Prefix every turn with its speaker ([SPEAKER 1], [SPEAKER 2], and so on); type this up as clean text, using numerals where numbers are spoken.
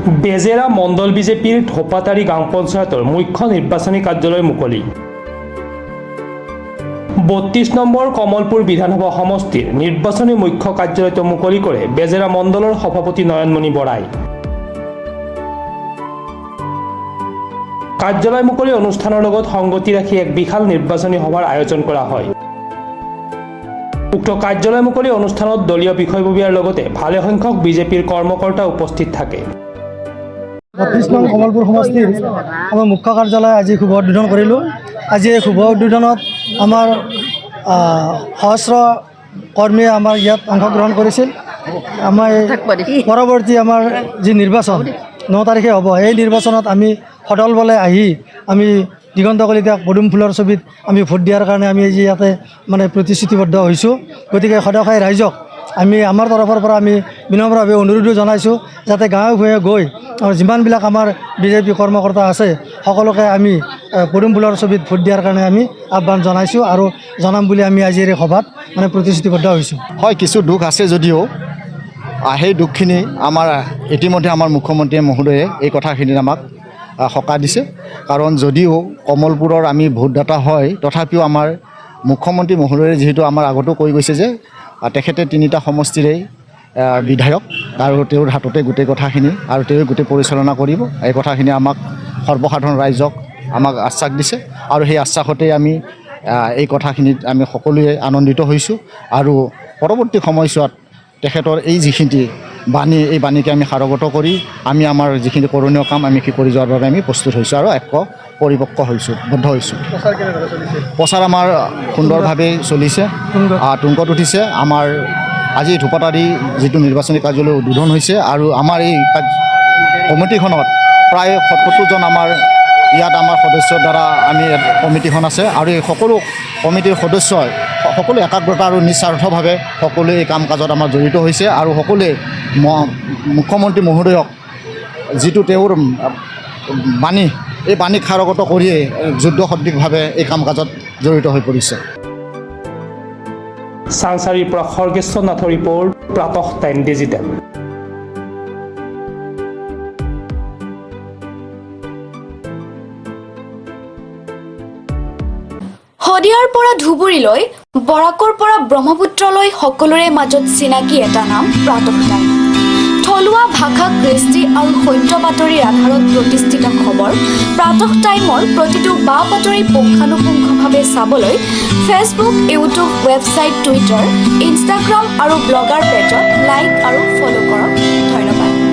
[SPEAKER 1] বেজেৰা মণ্ডল বিজেপিৰ ধোপাতাৰী গাঁও পঞ্চায়তৰ মুখ্য নিৰ্বাচনী কাৰ্যালয় মুকলি। ৩২ নম্বৰ কমলপুৰ বিধানসভা সমষ্টিৰ নিৰ্বাচনী মুখ্য কাৰ্যালয়টো মুকলি কৰে বেজেৰা মণ্ডলৰ সভাপতি নয়নমণি বৰাই। কাৰ্যালয় মুকলি অনুষ্ঠানৰ লগত সংগতি ৰাখি এক বিশাল নিৰ্বাচনী সভাৰ আয়োজন কৰা হয়। উক্ত কাৰ্যালয় মুকলি অনুষ্ঠানত দলীয় বিষয়ববীয়াৰ লগতে ভালে সংখ্যক বিজেপিৰ কৰ্মকৰ্তা উপস্থিত থাকে।
[SPEAKER 2] ৩২ নং কমলপুৰ সমষ্টিৰ আমাৰ মুখ্য কাৰ্যালয় আজি শুভ উদ্বোধন কৰিলোঁ। আজি এই শুভ উদ্বোধনত আমাৰ সহস্ৰ কৰ্মীয়ে আমাৰ ইয়াত অংশগ্ৰহণ কৰিছিল। আমাৰ পৰৱৰ্তী আমাৰ যি নিৰ্বাচন 9 তাৰিখে হ'ব, এই নিৰ্বাচনত আমি সদল বলে আহি আমি দিগন্ত কলিতাক পদুম ফুলৰ ছবিত আমি ভোট দিয়াৰ কাৰণে আমি আজি ইয়াতে মানে প্ৰতিশ্ৰুতিবদ্ধ হৈছোঁ। গতিকে সদস্যাই ৰাইজক আমি আমাৰ তৰফৰ পৰা আমি বিনম্ৰভাৱে অনুৰোধো জনাইছোঁ যাতে গাঁৱে ভূঞে গৈ আৰু যিমানবিলাক আমাৰ বিজেপি কৰ্মকৰ্তা আছে সকলোকে আমি পদুম ফুলৰ ছবিত ভোট দিয়াৰ কাৰণে আমি আহ্বান জনাইছোঁ আৰু জনাম বুলি আমি আজিৰ এই সভাত মানে প্ৰতিশ্ৰুতিবদ্ধ হৈছোঁ।
[SPEAKER 3] হয়, কিছু দুখ আছে যদিও সেই দুখখিনি আমাৰ ইতিমধ্যে আমাৰ মুখ্যমন্ত্ৰী মহোদয়ে এই কথাখিনিত আমাক সকাহ দিছে। কাৰণ যদিও কমলপুৰৰ আমি ভোটদাতা হয়, তথাপিও আমাৰ মুখ্যমন্ত্ৰী মহোদয়ে যিহেতু আমাৰ আগতো কৈ গৈছে যে তেখেতে 3টা সমষ্টিৰেই বিধায়ক আৰু তেওঁৰ হাততে গোটেই কথাখিনি আৰু তেওঁ গোটেই পৰিচালনা কৰিব। এই কথাখিনি আমাক সৰ্বসাধাৰণ ৰাইজক আমাক আশ্বাস দিছে আৰু সেই আশ্বাসতেই আমি এই কথাখিনিত আমি সকলোৱে আনন্দিত হৈছোঁ আৰু পৰৱৰ্তী সময়ছোৱাত তেখেতৰ এই যিখিনি বাণী, এই বাণীকে আমি সাৰোগত কৰি আমি আমাৰ যিখিনি কৰণীয় কাম আমি কৰি যোৱাৰ বাবে আমি প্ৰস্তুত হৈছোঁ আৰু পৰিপক্ক হৈছোঁ, বদ্ধ হৈছোঁ। প্ৰচাৰ আমাৰ সুন্দৰভাৱে চলিছে, তুংগত উঠিছে। আমাৰ আজি ধোপাতাৰী যিটো নিৰ্বাচনী কাৰ্যালয় উদ্বোধন হৈছে আৰু আমাৰ এই কমিটিখনত প্ৰায় ৭০জন আমাৰ ইয়াত আমাৰ সদস্যৰ দ্বাৰা আমি কমিটিখন আছে আৰু এই সকলো কমিটিৰ সদস্যই সকলো একাগ্ৰতা আৰু নিস্বাৰ্থভাৱে সকলোৱে এই কাম কাজত আমাৰ জড়িত হৈছে আৰু সকলোৱে মুখ্যমন্ত্ৰী মহোদয়ক যিটো তেওঁৰ বাণী, এই বাণীক সাৰোগত কৰিয়েই যুদ্ধসদৃশভাৱে এই কাম কাজত জড়িত হৈ পৰিছে।
[SPEAKER 1] চাংচাৰীৰ পৰা খৰ্গেশ্বৰ নাথৰ ৰিপৰ্ট, প্ৰাতঃ টাইম ডিজিটেল।
[SPEAKER 4] শদিয়াৰ পৰা ধুবুৰীলৈ, বৰাকৰ পৰা ব্ৰহ্মপুত্ৰলৈ সকলোৰে মাজত চিনাকি এটা নাম প্ৰাতঃ টাইম। থলুৱা ভাষা, কৃষ্টি আৰু সত্য বাতৰিৰ আধাৰত প্ৰতিষ্ঠিত খবৰ প্ৰাতঃ টাইমৰ প্ৰতিটো বা বাতৰি পুংখানুপুংখভাৱে চাবলৈ Facebook, YouTube, website, Twitter, Instagram আৰু ব্লগাৰ পেজত লাইক আৰু ফ'ল' কৰক। ধন্যবাদ।